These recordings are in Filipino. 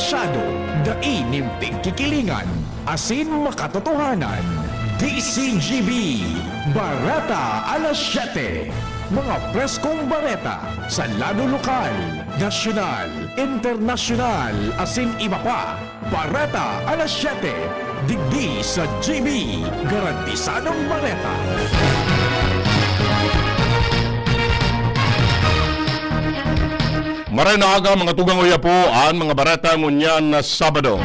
interesado, dainimpig kikilingan, asin makatotohanan. DCGB, Barata alas 7. Mga preskong bareta sa lado lokal, nasyonal, internasyonal, asin iba pa. Barata alas 7. Digdi sa GB, garantisadong bareta. Maray na aga mga tugang uyapuan, mga barata ngunyan na Sabado.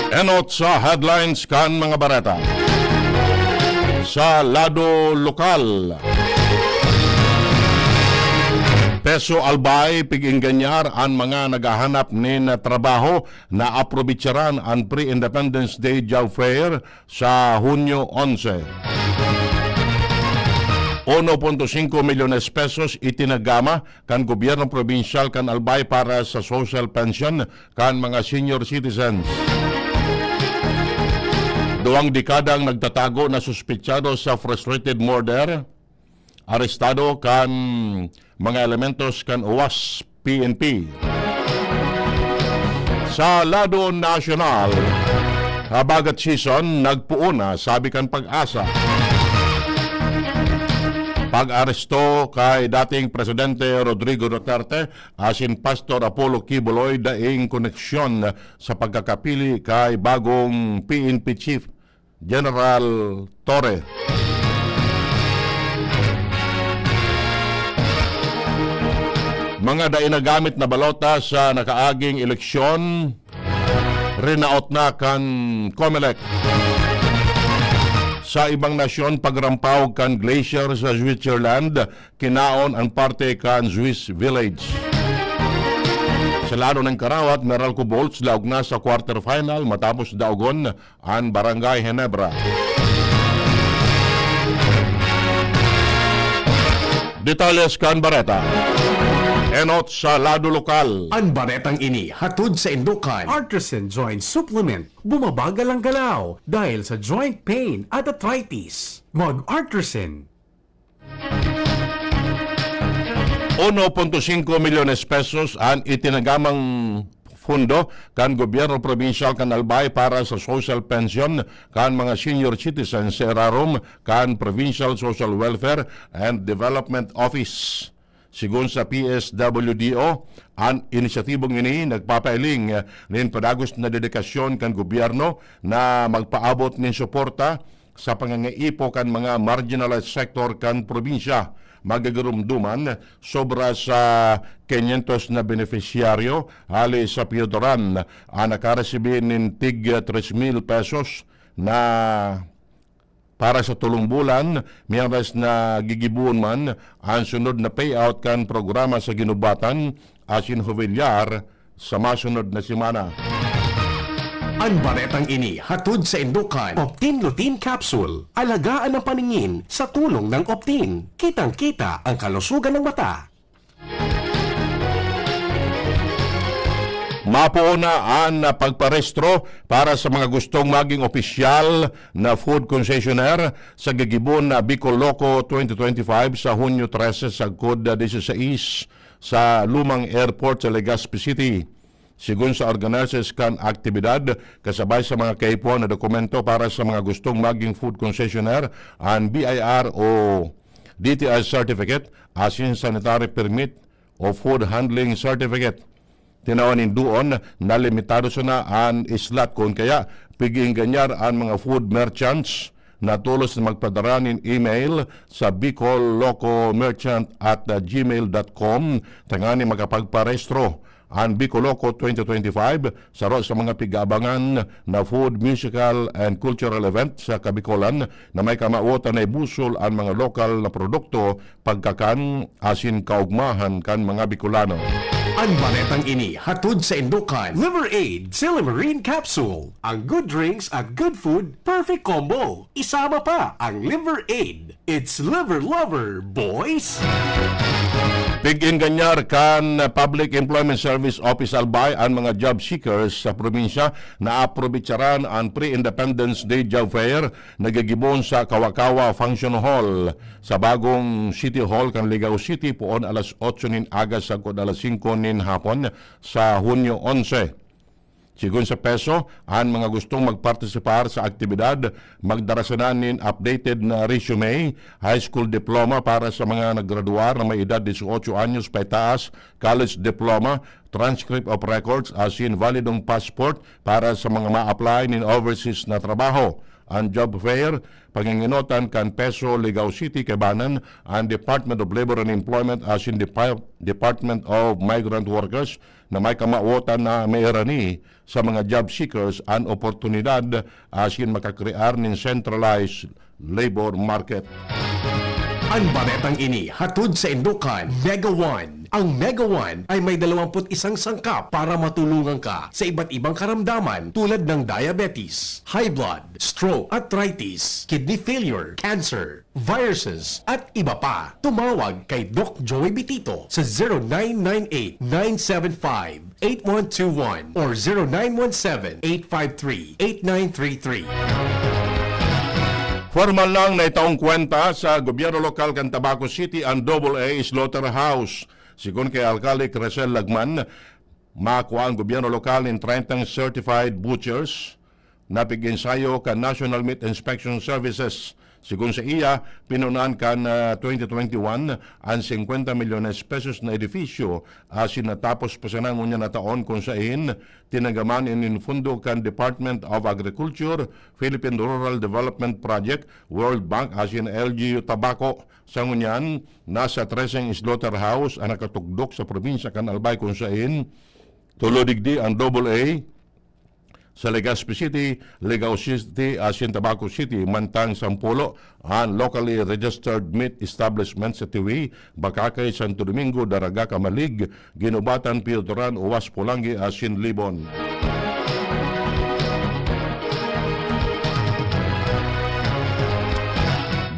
Enot sa headlines kan mga barata. Sa lado lokal, Peso Albay pig-inganyar ang mga naghahanap nin trabaho na aprobitsaran ang Pre-Independence Day Job Fair sa Hunyo 11. 1.5 milyones pesos itinagama kan gobyernong probinsyal kan Albay para sa social pension kan mga senior citizens. 2 dekadang nagtatago na suspitsado sa frustrated murder, arestado kan mga elementos kan UWAS PNP. Sa lado nasyonal, habagat season nagpuuna sabi kan Pag-asa. Pag-aresto kay dating Presidente Rodrigo Duterte asin Pastor Apollo Quiboloy daing koneksyon sa pagkakapili kay bagong PNP Chief General Torre. Mga dainagamit na balota sa nakaaging eleksyon, rinaot na kan COMELEC. Sa ibang nasyon, pagrampaw kan glacier sa Switzerland, kinaon ang parte kan Swiss Village. Sa lado ng Karawat, Meralco Bolts laog na sa quarterfinal matapos daogon ang Barangay Ginebra. Detalles kan Bareta. Enot sa lado lokal. Ang baretang ini hatod sa Indukan. Artisan Joint Supplement. Bumabagal ang galaw dahil sa joint pain at arthritis. Mag-Artisan. 1.5 milyones pesos ang itinagamang fundo kan gobyerno probinsyal kan Albay para sa social pension kan mga senior citizens sa Erarom kan Provincial Social Welfare and Development Office. Sigun sa PSWDO, ang inisyatibong ini nagpapailing nin padagos na dedikasyon kan gobyerno na magpaabot nin suporta sa pangangaipo kan mga marginalized sector kan probinsya. Magagarumduman sobra sa 500 na beneficiaryo hali sa Piodoran ang nakaresibi nin tig 3,000 pesos na para sa tulong bulan, miyaras na gigibuon man ang sunod na payout kan programa sa ginubatan asin Jovellar sa masunod na simana. Ang baretang ini hatod sa Indukan. Optin Lutein Capsule. Alagaan ang paningin sa tulong ng Optin. Kitang-kita ang kalusugan ng mata. Mapuuna ang pagparestro para sa mga gustong maging opisyal na food concessionaire sa gigibon na Bicol Loco 2025 sa Hunyo 13 sa Cod 16 sa Lumang Airport sa Legazpi City. Sigun sa organizers kan aktibidad, kasabay sa mga kaipuan na dokumento para sa mga gustong maging food concessionaire, ang BIR o DTI Certificate, asin Sanitary Permit o Food Handling Certificate. Tinawanin doon na limitado na ang slot kung kaya piging ganyar ang mga food merchants na tulos na magpadara ng email sa bicollocomerchant@gmail.com tangani makapagparestro ang Bicoloco 2025 sa mga pigabangan na food, musical and cultural event sa Kabikolan na may kamauotan na ibusol ang mga lokal na produkto pagkakan asin kaugmahan kan mga Bicolano. Ang baretang ini hatod sa Indukan. Liver Aid Silimarine Capsule. Ang good drinks at good food, perfect combo. Isama pa ang Liver Aid. It's liver lover, boys! Bigin ganyar kan Public Employment Service Office Albay ang mga job seekers sa probinsya na aprobitsaran ang Pre-Independence Day Job Fair nagagibon sa Kawakawa Function Hall sa bagong City Hall kan Ligao City puon alas 8 nin agas sagod alas 5 nin hapon sa Hunyo 11. Sigun sa peso, ang mga gustong magpartisipar sa aktibidad, magdarasanan nin updated na resume, high school diploma para sa mga naggraduar na may edad 18 anyos pa itaas, college diploma, transcript of records as in validong passport para sa mga ma-apply nin overseas na trabaho. Ang job fair, panginginotan kan Peso, Ligao City, Kebanan, ang Department of Labor and Employment as in Department of Migrant Workers na may kamawotan na mairani sa mga job seekers ang oportunidad as in makakrear nin centralized labor market. Ang baretang ini hatod sa Indukan Mega One. Ang Mega One ay may 21 sangkap para matulungan ka sa iba't ibang karamdaman tulad ng diabetes, high blood, stroke, arthritis, kidney failure, cancer, viruses, at iba pa. Tumawag kay Doc Joey Bitito sa 0998-975-8121 or 0917-853-8933. Formal lang na itaong kwenta sa gobyerno lokal kan Tabaco City ang AA Slaughterhouse. Sigun kay Alcalde Crescel Lagman, makuha ang gobyerno lokal ng 30 certified butchers na pig-ensayo kan National Meat Inspection Services. Sigun sa iya, pinunan kan 2021 ang 50 milyones pesos na edifisyo asin natapos pa sa nangunya na taon kung saan tinagaman in fundo kan Department of Agriculture, Philippine Rural Development Project, World Bank asin LGU Tabaco. Sa ngunyan, nasa 13 slaughterhouse ang nakatugdok sa probinsya kan Albay kung saan tulodigdi ang AA sa Legazpi City, Ligao City, asin Tabaco City, mantang Sampulo, ang locally registered meat establishment sa Tiwi, Bakakay, Santo Domingo, Daraga, Kamalig, Ginubatan, Piotoran, Uwas, Pulangi, asin Libon.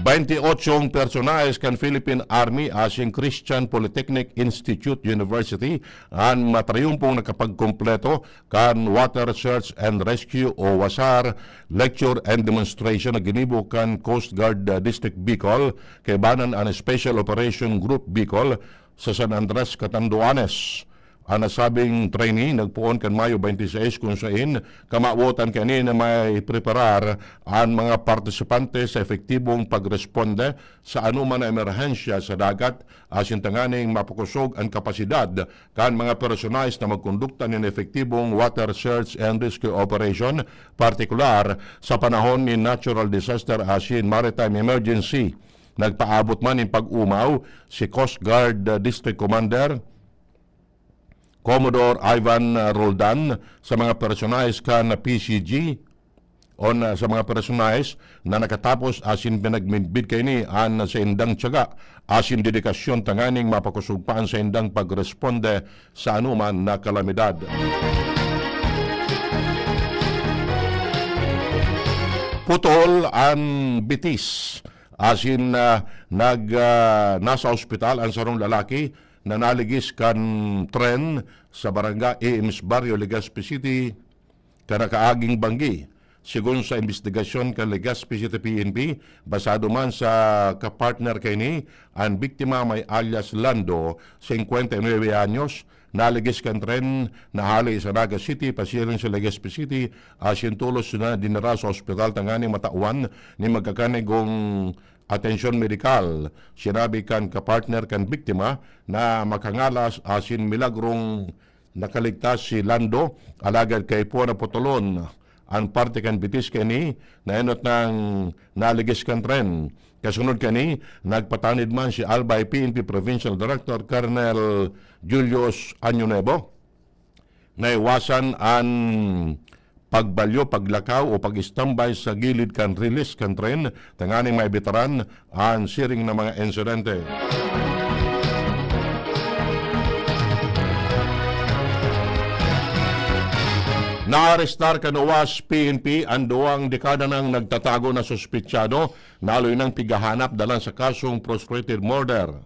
Baintiotsong personahes kan Philippine Army asing Christian Polytechnic Institute University ang matrayumpong nakapagkumpleto kan Water Search and Rescue o WASAR lecture and demonstration na ginibo kan Coast Guard District Bicol kay banan ang Special Operation Group Bicol sa San Andres, Catanduanes. Ang nasabing trainee nagpuon kan Mayo 26 kung saan kamawotan kanina may preparar ang mga partisipante sa epektibong pagresponde sa anuman na emerhensya sa dagat asin tanganing mapukusog ang kapasidad kan mga personalis na magkondukta ng epektibong water search and rescue operation, partikular sa panahon ni natural disaster asin maritime emergency. Nagpaabot man in pag-umaw si Coast Guard District Commander Commodore Ivan Roldan sa mga personalis kan na PCG sa mga personalis na nakatapos asin pinagminbid kay ni an sa indang tiyaga asin dedikasyon tanganing mapakusugpaan sa indang pagresponde sa anuman na kalamidad. Putol ang bitis asin nasa ospital ang sarong lalaki na naligis kan tren sa barangay Ames Barrio, Legazpi City, kanakaaging banggi. Sigun sa investigasyon kan Legazpi City PNP, basado man sa kapartner kay ni, ang biktima may alias Lando, 59 anyos, naligis kan tren na hali sa Naga City, pasirin sa Legazpi City, asin tulos na dinara sa ospital tanganing matauan ni magkakanigong atensyon medikal. Sinabi kan kapartner kan biktima na makangalas asin milagrong nakaligtas si Lando alagad kay po na putulon ang parte kan bitis kani na enot ng naligis kan tren. Kasunod kani nagpatanid man si Albay PNP Provincial Director Colonel Julius Anyonebo na iwasan ang pagbalyo, paglakaw o pag-istambay sa gilid kan release kan tren, tanganing may veteran ang siring na mga insidente. Naarestar kanuwas PNP ang duwang dekada nang nagtatago na suspitsado, naloy ng pigahanap dalan sa kasong frustrated murder.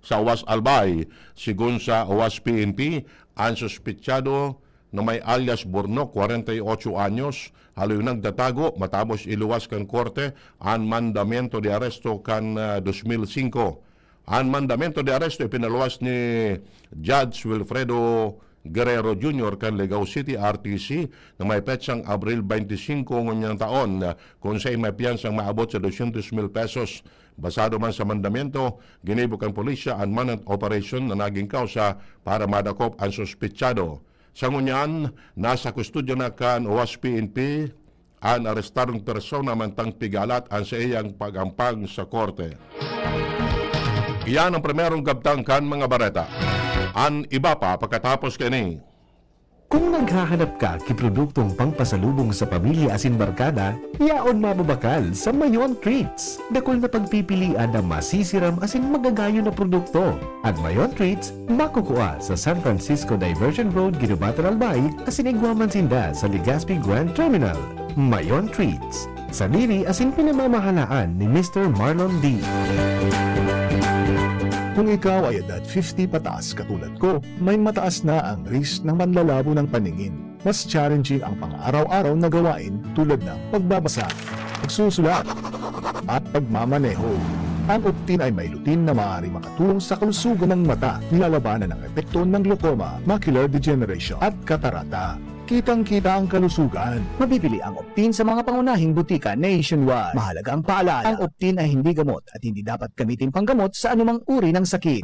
sa OWAS Albay. Sigun sa OWAS PNP, ang suspitsado na may alias Borno, 48 anyos, haloy nagdatago matapos iluwas kan korte ang mandamento de aresto kan 2005. Ang mandamento de aresto ipinaluwas ni Judge Wilfredo Guerrero Jr. kan Legao City RTC na may petsang Abril 25 nganyang taon kung sa'y may piyansang maabot sa 200,000 pesos. Basado man sa mandamento, ginibok ang pulisya ang manhunt operation na naging kausa para madakop ang suspitsado. Sa ngunyan, nasa kustudyo na kan OWAS PNP ang arestadong persona mantang tigalat ang sa iyang pagampang sa korte. Iyan ang primerong gabtang kan mga bareta. An iba pa pagkatapos kini. Kung naghahanap ka kiproduktong pangpasalubong sa pamilya asin barkada, yaon mababakal sa Mayon Treats. Dakol na pagpipilian na masisiram asin magagayo na produkto. At Mayon Treats, makukuha sa San Francisco Diversion Road, Ginubatan, Albay, asin igwaman sinda sa Legazpi Grand Terminal. Mayon Treats, sa diri asin pinamamahalaan ni Mr. Marlon D. Kung ikaw ay edad 50 pataas katulad ko, may mataas na ang risk ng manlalabo ng paningin. Mas challenging ang pang-araw-araw na gawain tulad ng pagbabasa, pagsusulat, at pagmamaneho. Ang Optin ay may lutin na maaari makatulong sa kalusugan ng mata, nilalabanan ng epekto ng glaucoma, macular degeneration at katarata. Kitang-kita ang kalusugan. Mabibili ang Optin sa mga pangunahing butika nationwide. Mahalaga ang paalala, ang Optin ay hindi gamot at hindi dapat gamitin panggamot sa anumang uri ng sakit.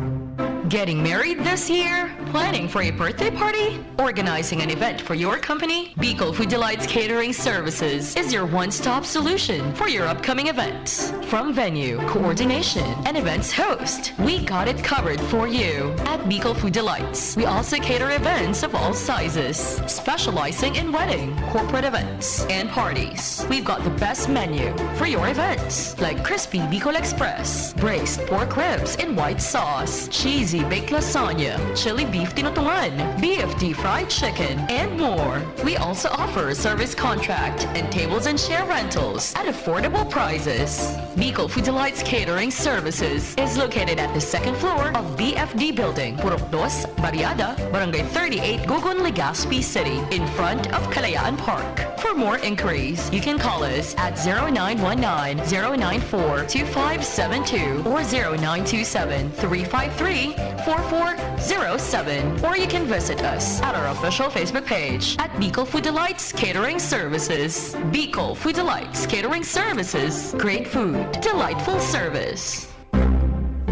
Getting married this year? Planning for a birthday party? Organizing an event for your company? Bicol Food Delights Catering Services is your one-stop solution for your upcoming events. From venue, coordination, and events host, we got it covered for you. At Bicol Food Delights, we also cater events of all sizes, specializing in wedding, corporate events, and parties. We've got the best menu for your events, like crispy Bicol Express, braised pork ribs in white sauce, cheesy baked lasagna, chili beef tinutungan, BFD fried chicken, and more. We also offer a service contract and tables and chair rentals at affordable prices. Bicol Food Delights Catering Services is located at the second floor of BFD Building, Purok 2, Barriada, Barangay 38, Gugun, Legazpi City, in front of Kalayaan Park. For more inquiries, you can call us at 0919-094-2572 or 0927-353-4407, or you can visit us at our official Facebook page at Bicol Food Delights Catering Services. Bicol Food Delights Catering Services. Great food, delightful service.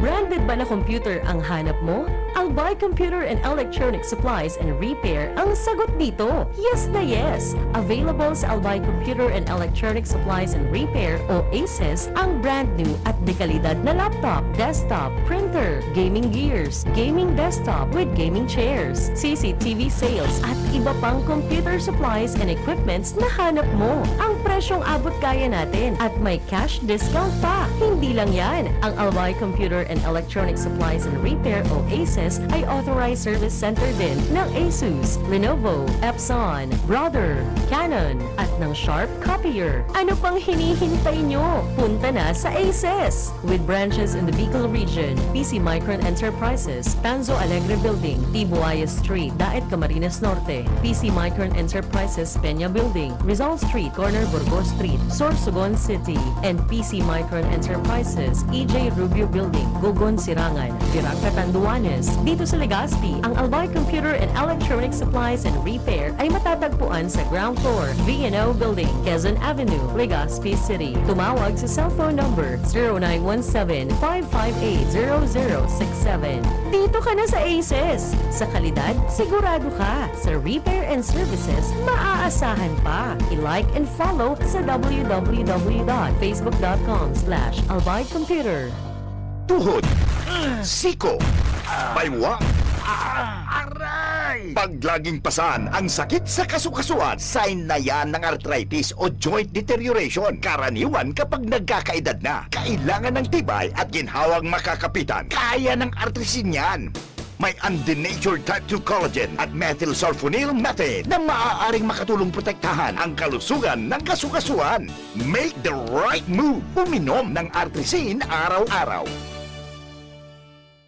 Branded ba na computer ang hanap mo? Albay Computer and Electronic Supplies and Repair ang sagot dito. Yes na yes! Available sa Albay Computer and Electronic Supplies and Repair o ACES ang brand new at dekalidad na laptop, desktop, printer, gaming gears, gaming desktop with gaming chairs, CCTV sales at iba pang computer supplies and equipments na hanap mo. Ang presyong abot kaya natin at may cash discount pa. Hindi lang yan. Ang Albay Computer and Electronic Supplies and Repair o ACES ay authorized service center din ng ASUS, Lenovo, Epson, Brother, Canon at ng Sharp Copier. Ano pang hinihintay nyo? Punta na sa ACES! With branches in the Bicol region, PC Micron Enterprises, Tanzo Alegre Building, Tibuaya Street, Daet Camarines Norte, PC Micron Enterprises, Peña Building, Rizal Street, Corner Burgos Street, Sorsogon City, and PC Micron Enterprises, EJ Rubio Building, Gogon Sirangan, Virac Catanduanes. Dito sa Legazpi, ang Albay Computer and Electronic Supplies and Repair ay matatagpuan sa ground floor, V&O Building, Quezon Avenue, Legazpi City. Tumawag sa cellphone number 0917-558-0067. Dito ka na sa ACES. Sa kalidad, sigurado ka. Sa repair and services, maaasahan pa. I-like and follow sa www.facebook.com/albaycomputer. Tuhod, siko, baywang, aray! Pag laging pasan ang sakit sa kasukasuan, sign na yan ng arthritis o joint deterioration. Karaniwan kapag nagkakaedad na, kailangan ng tibay at ginhawang makakapitan. Kaya ng artrisin yan. May undenatured type 2 collagen at methylsulfonyl methane na maaaring makatulong protektahan ang kalusugan ng kasukasuan. Make the right move. Uminom ng artrisin araw-araw.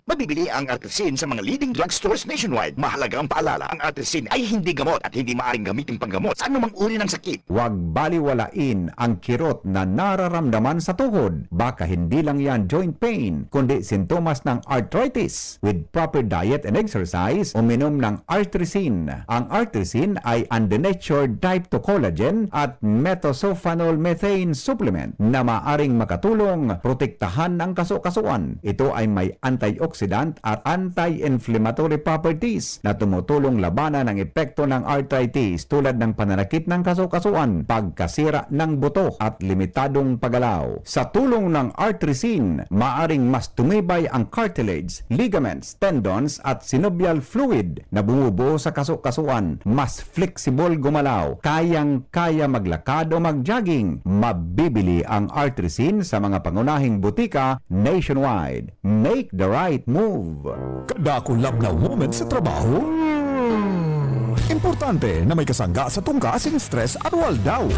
Mabibili ang Artesin sa mga leading drugstores nationwide. Mahalaga ang paalala, ang Artesin ay hindi gamot at hindi maaaring gamitin panggamot sa anumang uri ng sakit. Huwag baliwalain ang kirot na nararamdaman sa tuhod. Baka hindi lang yan joint pain, kundi sintomas ng arthritis. With proper diet and exercise, uminom ng Artesin. Ang Artesin ay undenatured type 2 collagen at metosulfonol methane supplement na maaring makatulong protektahan ang kaso-kasuan. Ito ay may antioxidant at anti-inflammatory properties na tumutulong labanan ang epekto ng arthritis tulad ng pananakit ng kaso-kasuan, pagkasira ng buto at limitadong paggalaw. Sa tulong ng Artesin, maaring mas tumibay ang cartilage, ligaments, tendons at synovial fluid na bumubuo sa kaso-kasuan. Mas flexible gumalaw, kayang-kaya maglakad o mag-jogging. Mabibili ang Artesin sa mga pangunahing butika nationwide. Make the right move. Kadakulab na moment sa trabaho? Importante na may kasangga sa tungkasing stress at waldaw.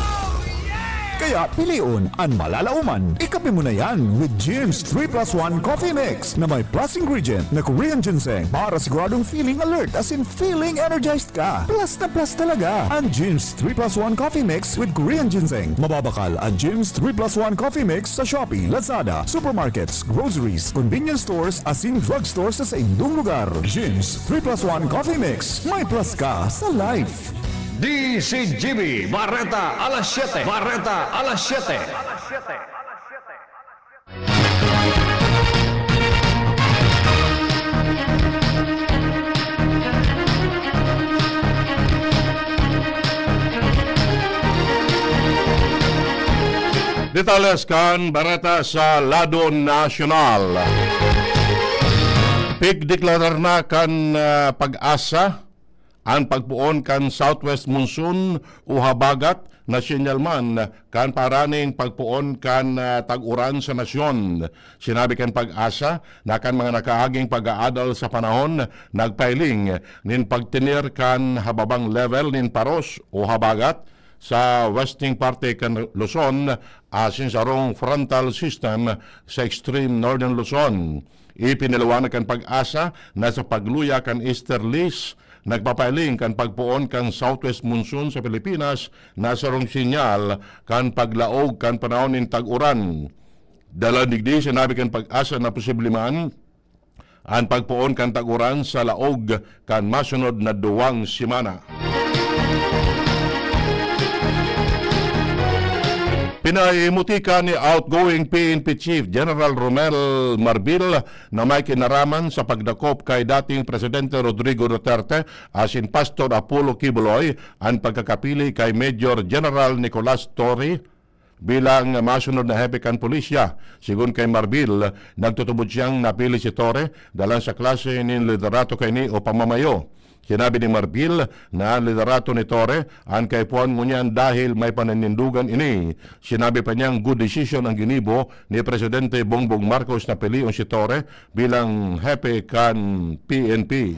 Kaya piliun ang malalauman. Ikape mo na yan with Jim's 3+1 Coffee Mix na may plus ingredient na Korean ginseng para siguradong feeling alert as in feeling energized ka. Plus na plus talaga ang Jim's 3+1 Coffee Mix with Korean ginseng. Mababakal ang Jim's 3+1 Coffee Mix sa Shopee, Lazada, supermarkets, groceries, convenience stores as in drugstores sa inyong lugar. Jim's 3+1 Coffee Mix. May plus ka sa life. DCGB Barreta alas 7. Barreta alas 7. Detalles kan Barata sa Lado Nacional. Pigdeklarar na kan pag-asa ang pagpuon kan southwest monsoon o habagat na sinyalman kan paraning pagpuon kan tag-uran sa nasyon. Sinabi kan pag-asa na kan mga nakaaging pag-aadal sa panahon nagpailing nin pagtinir kan hababang level nin paros o habagat sa western parte kan Luzon asin sa rong frontal system sa extreme northern Luzon. Ipinaliwanag kan pag-asa na sa pagluya kan easterlies nagpapailing kan pagpuon kan southwest monsoon sa Pilipinas nasa rong sinyal kan paglaog kan panahon nin tag-uran. Daladigdi sinabi kan pag-asa na posible man ang pagpuon kan tag-uran sa laog kan masunod na 2 semana. Pinaimutika ni outgoing PNP Chief General Romel Marbil na may kinaraman sa pagdakop kay dating Presidente Rodrigo Duterte asin Pastor Apollo Kibuloy ang pagkakapili kay Major General Nicolas Torre bilang masunod na hepe kan pulisya. Sigun kay Marbil, nagtutubod siyang napili si Torre dalang sa klase ni liderato kay ni o pamamayo. Sinabi ni Marbil na ang liderato ni Torre ang kaipuan mo niyan dahil may pananindugan ini. Sinabi pa niyang good decision ang ginibo ni Presidente Bongbong Marcos na pilion si Torre bilang hepe kan PNP.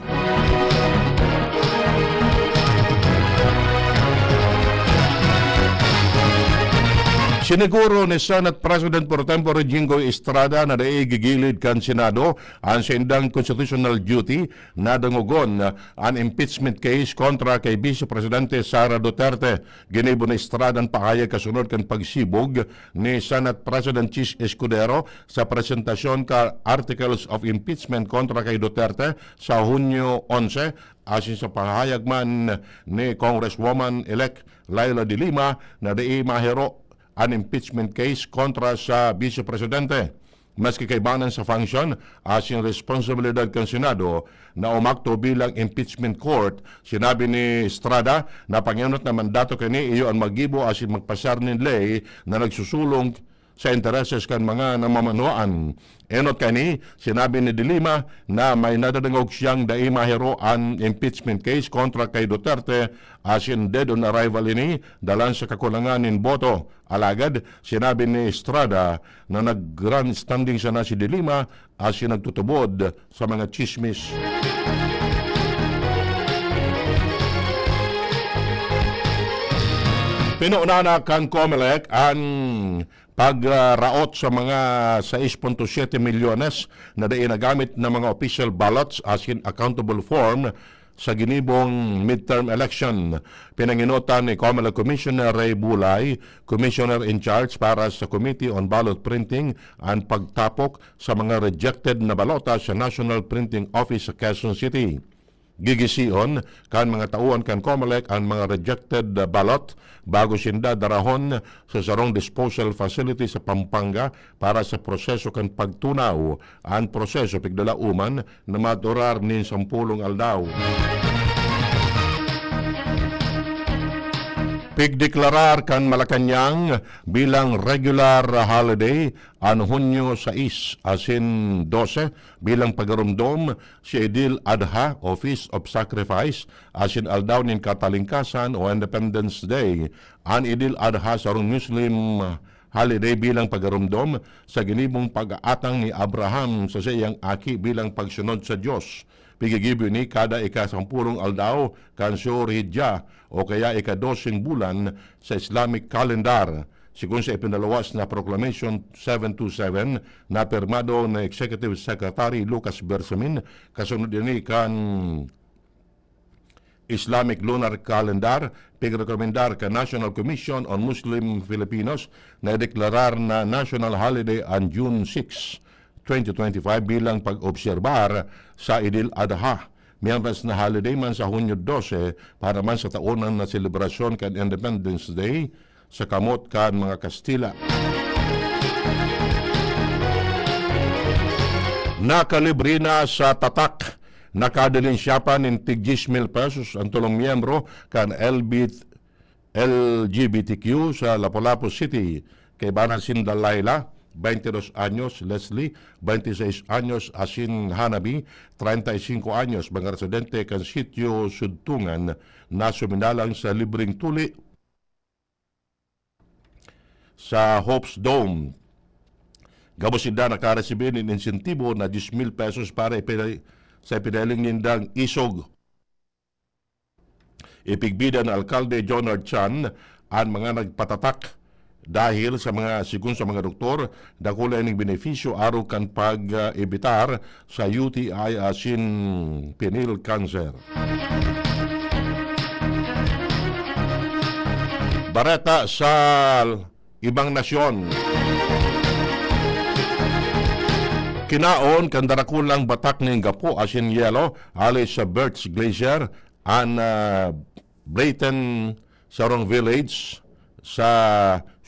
Siniguro ni Senate President Pro Tempore Jinggoy Estrada na naigigilid kan Senado ang sindang constitutional duty na dangugon ang impeachment case kontra kay Vice Presidente Sara Duterte. Ginibo ni Estrada ang pakayag kasunod kan pagsibog ni Senate President Chis Escudero sa presentasyon ka Articles of Impeachment kontra kay Duterte sa Hunyo 11 asin sa pahayag man ni Congresswoman-elect Laila de Lima na di mahiro an impeachment case kontra sa Vice Presidente. Maski kaibanan sa function, asin responsibilidad kan Senado na umakto bilang impeachment court, sinabi ni Estrada na pangyunot na mandato kani iyo ang magibo asin magpasar nin lay na nagsusulong sa intereses kan mga namamanuan. Enot kani, sinabi ni De Lima na may nadadangog siyang dai mahiro ang impeachment case kontra kay Duterte asin dead on arrival ini dalan sa kakulangan nin boto. Alagad, sinabi ni Estrada na nag-grand standing siya na si De Lima asin nagtutubod sa mga chismis. Pinuuna kan COMELEC ang pagraot sa mga 6.7 milyones na nagamit na mga official ballots as in accountable form sa ginibong midterm election. Pinanginutan ni COMELEC Commissioner Ray Bulay, Commissioner in charge para sa Committee on Ballot Printing and pagtapok sa mga rejected na balota sa National Printing Office sa Quezon City. Gigision kan mga tauhan kan COMELEC ang mga rejected ballot bago sinda darahon sa sarong disposal facility sa Pampanga para sa proseso kan pagtunaw ang proseso pigdalauman na madurar nin 10 aldaw. Pigdeklarar kan Malacanang bilang regular holiday ang Hunyo 6 asin 12 bilang pagarumdom si Idil Adha o Feast of Sacrifice asin aldaw nin Katalingkasan o Independence Day. Ang Idil Adha sarong Muslim holiday bilang pagarumdom sa ginibong pag-aatang ni Abraham sa siyang aki bilang pagsunod sa Diyos. Pigigibyo ni kada ika-10 aldaw kan Hijjah o kaya ika-12 bulan sa Islamic calendar. Sigun sa ipinalawas na Proclamation 727 na pirmado na Executive Secretary Lucas Bersamin, kasunod din kan Islamic Lunar Calendar, pigrekomendar ka National Commission on Muslim Filipinos na deklarar na national holiday ang June 6, 2025 bilang pag-obserbar sa Idil Adha. Mientras na holiday man sa Hunyo 12 para man sa taunan na selebrasyon kan Independence Day sa kamot kan mga Kastila. Nakalibre na sa tatak. Nakadalinsyapan ng tig 10,000 pesos ang tulong miyembro kan LGBTQ sa Lapu-Lapu City. Kay Banan Sindalayla, 22 anyos, Leslie, 26 anyos, Asin Hanabi, 35 anyos, mga residente kan sitio Sudtungan na suminalang sa libreng tuli sa Hope's Dome. Gabos sila nakaresibin ng insentibo na 10,000 pesos para sa ipinaling nindang isog. Ipigbida ng Alkalde Jonard Chan ang mga nagpatatak dahil sa mga sigun sa mga doktor dakulay ng benepisyo araw kan pag-ebitar sa UTI asin penile cancer. Bareta sa ibang nasyon. Kinaon kan darakulang batak ng Gapo asin yelo alis sa Birch Glacier an Brayton sarong village sa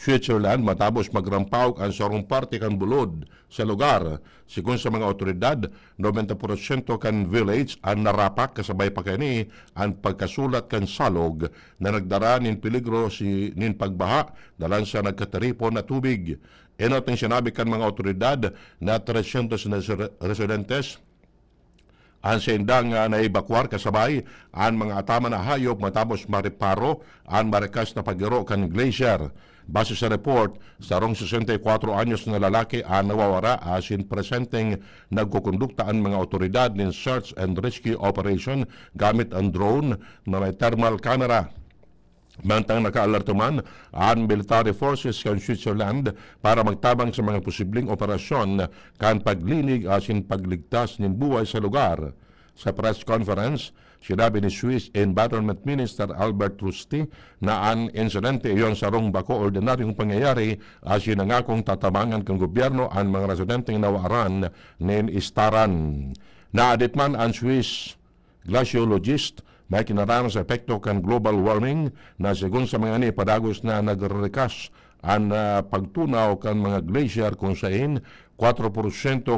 Switzerland matapos magrampaw ang sarong parte kan bulod sa lugar. Sigun sa mga otoridad, 90% kan village ang narapak kasabay pa kani ang pagkasulat kan salog na nagdara nin peligro nin pagbaha dalan sa nagkataripon na tubig. Enot ang sinabi kan mga otoridad na 300 na residentes ang sendang naibakwar kasabay ang mga atama na hayop matapos mariparo ang marikas na paggiro kan glacier. Base sa report, sarong 64 anyos na lalaki ang nawawara asin presenteng nagkukondukta ang mga otoridad ng search and rescue operation gamit ang drone na may thermal camera. Mantang naka-alerto man ang military forces kan Switzerland para magtabang sa mga posibleng operasyon kan paglinig asin pagligtas ng buhay sa lugar. Sa press conference, sinabi ni Swiss Environment Minister Albert Rusti na ang insidente iyon sarong bako ordinaryong pangyayari asin nangakong tatabangan ng gobyerno ang mga residenteng nawaran nin istaran. Naadit man ang Swiss glaciologist may kinaraman sa epekto kan global warming na sigun sa mga padagos na nagrekas ang pagtunaw kan mga glacier kung sain 4%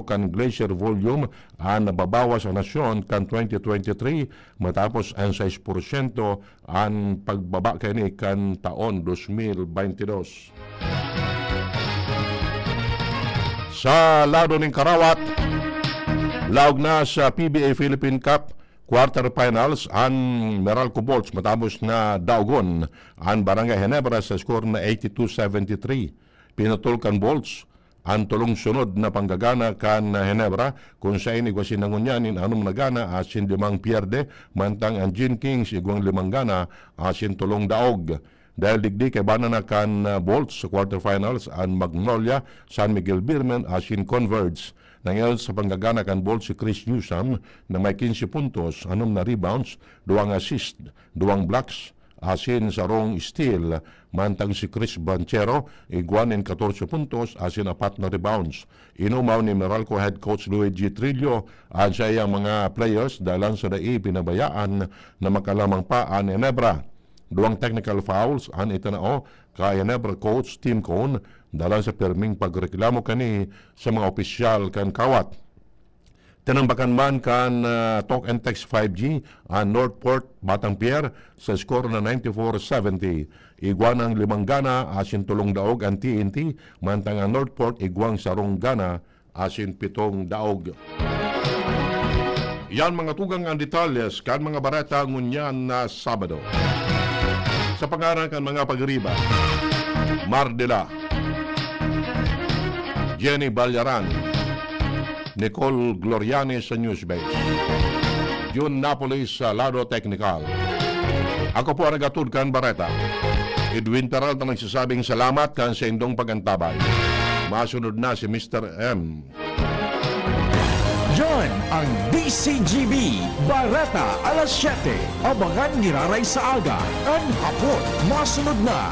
kan glacier volume ang nababawas sa nasyon kan 2023 matapos ang 6% ang pagbaba kani kan taon 2022. Sa lado ng Karawat, laog na sa PBA Philippine Cup quarterfinals ang Meralco Bolts matapos na daugon ang Barangay Ginebra sa score na 82-73. Pinatulkan Bolts ang tulong sunod na panggagana kan Ginebra kung sa inigwasin ng unyanin anong nagana asin 5 pierde mantang ang Gin Kings igwang 5 gana asin tulong daog. dahil digdi kay Banana kan Bolts sa quarterfinals ang Magnolia, San Miguel Beermen asin Converge. Nangyal sa panggagana kan Bolts si Chris Newsom na may 15 puntos, 6 na rebounds, 2 assist, 2 blocks, asin sa rong steal, mantang si Chris Banchero, iguanin 14 puntos, asin 4 na rebounds. Inumaw ni Meralco head coach Luigi Trillo at sa iyang mga players dahil sa dai pinabayaan na makalamang pa ang Ginebra. 2 technical fouls ang itanao kay Ginebra coach Tim Cone dahil sa perming pagreklamo kani sa mga opisyal kan kawat. Tinambakan man kan Talk and Text 5G ang Northport Batang Pier sa score na 94-70. Iguan ang Limanggana asin 3 daog ang TNT, mantang ang Northport iguang sarong gana asin 7 daog. Yan mga tugang ang detalles kan mga barata ngunyan na Sabado. Sa pangarang kan mga pagriba, Mardela, Jenny Balyaran, Nicole Gloriani sa Newsbase, June Napolis sa Lado Technical. Ako po ang nagatud kan Bareta. Edwin Peralta nagsasabing salamat kan sa indong pagantabay. Masunod na si Mr. M. Yan ang DCGB Barata alas 7. Abangan niraray sa aga. Ang hapon, masunod na